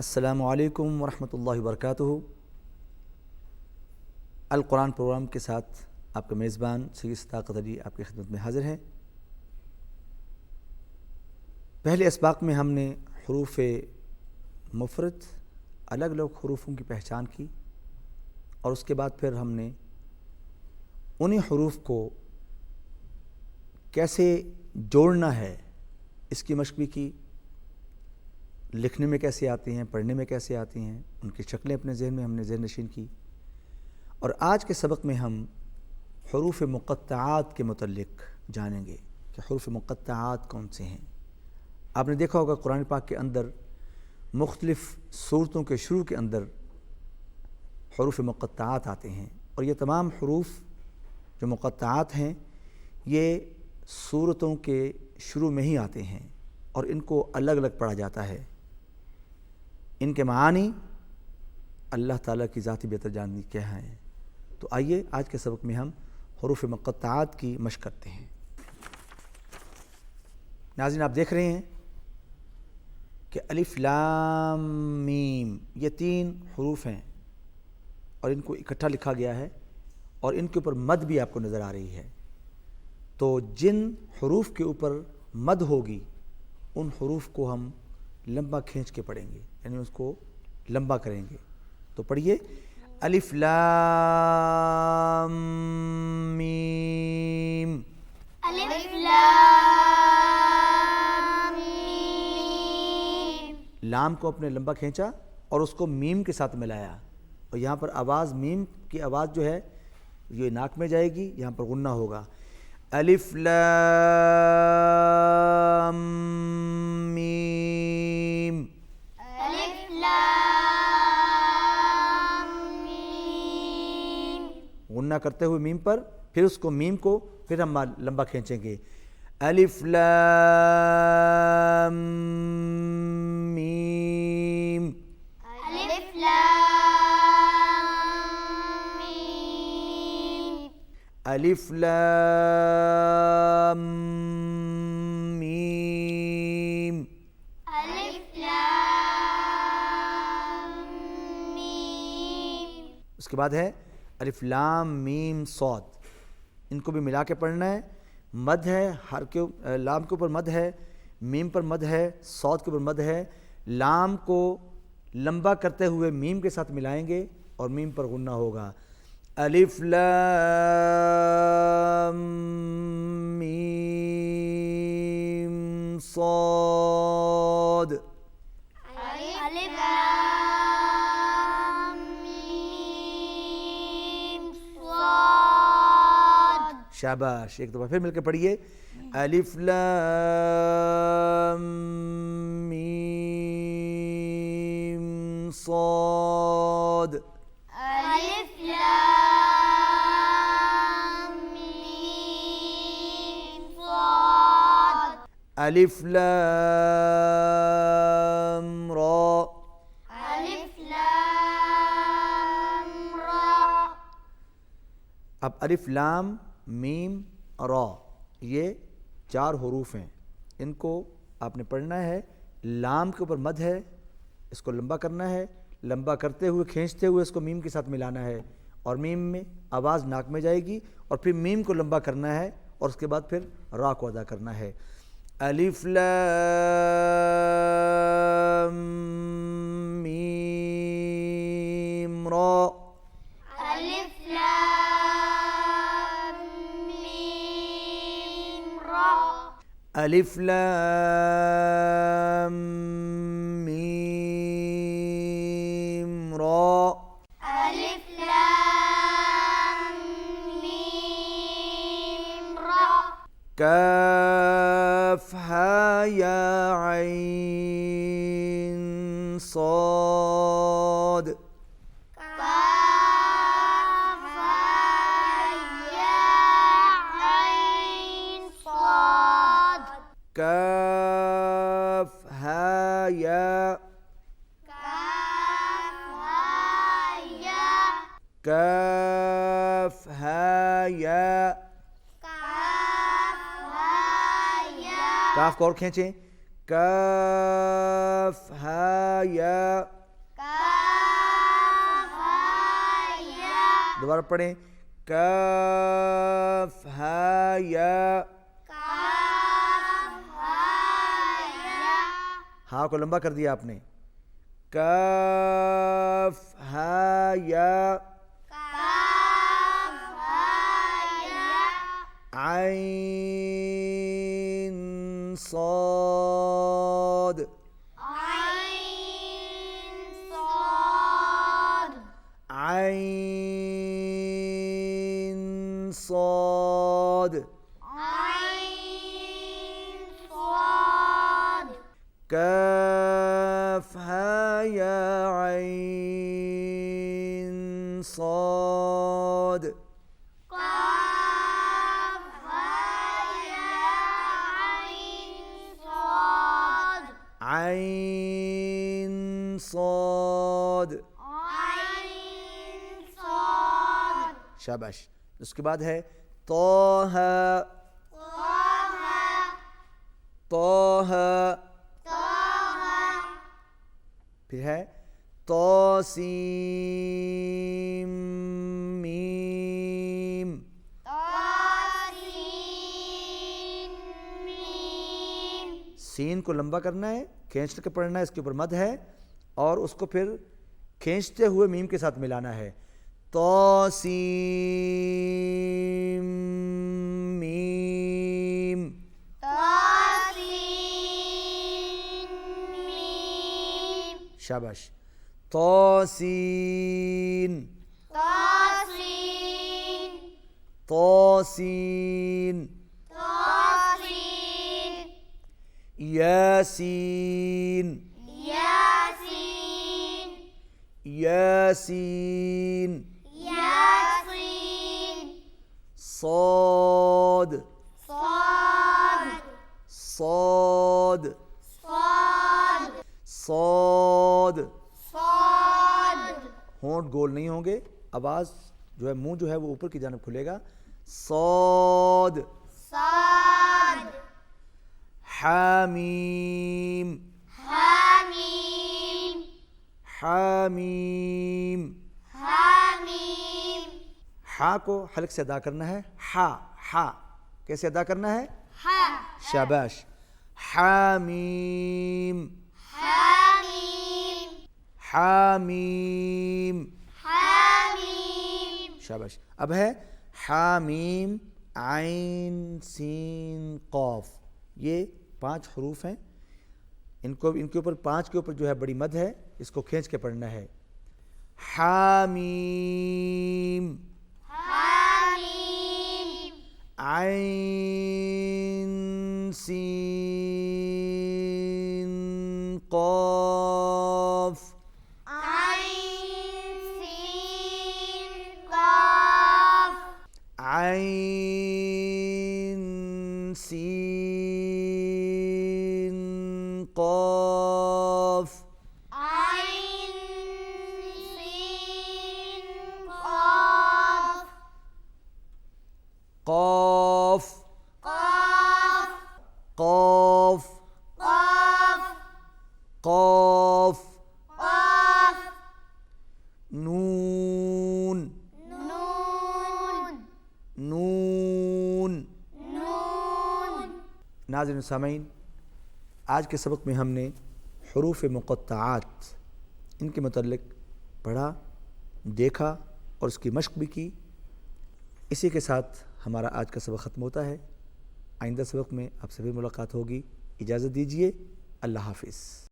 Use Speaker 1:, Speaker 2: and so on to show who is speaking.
Speaker 1: السلام علیکم ورحمۃ اللہ وبرکاتہ۔ القرآن پروگرام کے ساتھ آپ کا میزبان سید صداقت علی آپ کی خدمت میں حاضر ہے۔ پہلے اسباق میں ہم نے حروف مفرد الگ الگ حروفوں کی پہچان کی، اور اس کے بعد پھر ہم نے انہی حروف کو کیسے جوڑنا ہے اس کی مشق بھی کی، لکھنے میں کیسے آتی ہیں، پڑھنے میں کیسے آتی ہیں، ان کی شکلیں اپنے ذہن میں ہم نے ذہن نشین کی۔ اور آج کے سبق میں ہم حروف مقطعات کے متعلق جانیں گے کہ حروف مقطعات کون سے ہیں۔ آپ نے دیکھا ہوگا قرآن پاک کے اندر مختلف صورتوں کے شروع کے اندر حروف مقطعات آتے ہیں، اور یہ تمام حروف جو مقطعات ہیں یہ صورتوں کے شروع میں ہی آتے ہیں، اور ان کو الگ الگ پڑھا جاتا ہے۔ ان کے معانی اللہ تعالیٰ کی ذاتی بہتر جاننی کیا ہیں۔ تو آئیے آج کے سبق میں ہم حروف مقطعات کی مشق کرتے ہیں۔ ناظرین، آپ دیکھ رہے ہیں کہ الف لام میم یہ 3 حروف ہیں، اور ان کو اکٹھا لکھا گیا ہے، اور ان کے اوپر مد بھی آپ کو نظر آ رہی ہے۔ تو جن حروف کے اوپر مد ہوگی ان حروف کو ہم لمبا کھینچ کے پڑھیں گے، یعنی اس کو لمبا کریں گے۔ تو پڑھیے الف لام میم۔
Speaker 2: الف لام میم۔
Speaker 1: لام کو اپنے لمبا کھینچا اور اس کو میم کے ساتھ ملایا، اور یہاں پر آواز میم کی آواز جو ہے یہ ناک میں جائے گی، یہاں پر غنہ ہوگا۔ الف لام میم۔
Speaker 2: الف لام میم۔
Speaker 1: غنہ کرتے ہوئے میم پر، پھر اس کو میم کو پھر ہم لمبا کھینچیں گے۔ الف لام میم۔
Speaker 2: الف لام میم۔
Speaker 1: الف لام میم۔
Speaker 2: الف لام میم۔
Speaker 1: اس کے بعد ہے الف لام میم صاد۔ ان کو بھی ملا کے پڑھنا ہے۔ مد ہے، لام کے اوپر مد ہے، میم پر مد ہے، صاد کے اوپر مد ہے۔ لام کو لمبا کرتے ہوئے میم کے ساتھ ملائیں گے اور میم پر غنہ ہوگا۔ الف لام میم صاد۔
Speaker 2: الف لام میم صاد۔
Speaker 1: شاباش، ایک دفعہ پھر مل کے پڑھیے الف لام میم صاد۔
Speaker 2: الف لام میم صاد۔
Speaker 1: الف لام را۔
Speaker 2: الف لام را۔
Speaker 1: اب الف لام میم را یہ 4 حروف ہیں، ان کو آپ نے پڑھنا ہے۔ لام کے اوپر مد ہے، اس کو لمبا کرنا ہے، لمبا کرتے ہوئے کھینچتے ہوئے اس کو میم کے ساتھ ملانا ہے، اور میم میں آواز ناک میں جائے گی، اور پھر میم کو لمبا کرنا ہے، اور اس کے بعد پھر را کو ادا کرنا ہے۔ الف لام میم را۔
Speaker 2: الف لام میم را۔
Speaker 1: الف لام میم را۔
Speaker 2: الف لام میم را۔
Speaker 1: کاف ہا یا عین صاد۔
Speaker 2: کاف ہا یا عین صاد۔
Speaker 1: کاف ہا یا۔
Speaker 2: کاف ہا یا۔
Speaker 1: کاف ہا یا۔
Speaker 2: کاف ہا یا۔
Speaker 1: کاف کو اور کھینچیں، کاف ہا یا.
Speaker 2: کاف ہا یا.
Speaker 1: دوبارہ پڑھیں. کاف ہا یا.
Speaker 2: کاف ہا یا.
Speaker 1: ہا کو لمبا کر دیا آپ نے. کاف ہا یا.
Speaker 2: کاف ہا یا.
Speaker 1: عین صاد.
Speaker 2: عین صاد.
Speaker 1: عین صاد.
Speaker 2: عین صاد.
Speaker 1: کاف ہا یا عین صاد.
Speaker 2: کاف ہا یا عین صاد.
Speaker 1: عین صاد.
Speaker 2: عین صاد.
Speaker 1: شاباش. اس کے بعد ہے طہ.
Speaker 2: طہ.
Speaker 1: طہ.
Speaker 2: طہ.
Speaker 1: پھر ہے طاسیم میم.
Speaker 2: طاسین میم.
Speaker 1: سین کو لمبا کرنا ہے، کھینچ کے پڑھنا ہے، اس کے اوپر مد ہے اور اس کو پھر کھینچتے ہوئے میم کے ساتھ ملانا ہے. طاسیم میم.
Speaker 2: طاسین میم.
Speaker 1: شاباش. طاسین.
Speaker 2: طاسین.
Speaker 1: طاسین.
Speaker 2: طاسین.
Speaker 1: یاسین.
Speaker 2: یاسین.
Speaker 1: یاسین.
Speaker 2: یاسین.
Speaker 1: صاد.
Speaker 2: صاد.
Speaker 1: صاد.
Speaker 2: صاد.
Speaker 1: صاد.
Speaker 2: صاد.
Speaker 1: ہونٹ گول نہیں ہوں گے، آواز جو ہے منہ جو ہے وہ اوپر کی جانب کھلے گا. صاد.
Speaker 2: صاد.
Speaker 1: حامیم.
Speaker 2: حامیم.
Speaker 1: حامیم.
Speaker 2: حامیم.
Speaker 1: ہا کو حلق سے ادا کرنا ہے. ہا. ہا کیسے ادا کرنا ہے؟
Speaker 2: ہا.
Speaker 1: شاباش. حامیم.
Speaker 2: حامیم.
Speaker 1: حامیم.
Speaker 2: حامیم.
Speaker 1: شاباش. اب ہے حامیم عین سین قاف. یہ 5 حروف ہیں، ان کے اوپر 5 کے اوپر جو ہے بڑی مد ہے، اس کو کھینچ کے پڑھنا ہے. حامیم.
Speaker 2: حامیم.
Speaker 1: عین سین قاف.
Speaker 2: عین سین قاف.
Speaker 1: عین سین قاف.
Speaker 2: عین سین قاف.
Speaker 1: قاف.
Speaker 2: قاف.
Speaker 1: قاف.
Speaker 2: قاف.
Speaker 1: قاف.
Speaker 2: قاف.
Speaker 1: نون.
Speaker 2: نون.
Speaker 1: نون.
Speaker 2: نون.
Speaker 1: ناظرین سامعین، آج کے سبق میں ہم نے حروف مقطعات ان کے متعلق پڑھا، دیکھا اور اس کی مشق بھی کی. اسی کے ساتھ ہمارا آج کا سبق ختم ہوتا ہے. آئندہ سبق میں آپ سے پھر ملاقات ہوگی. اجازت دیجیے. اللہ حافظ.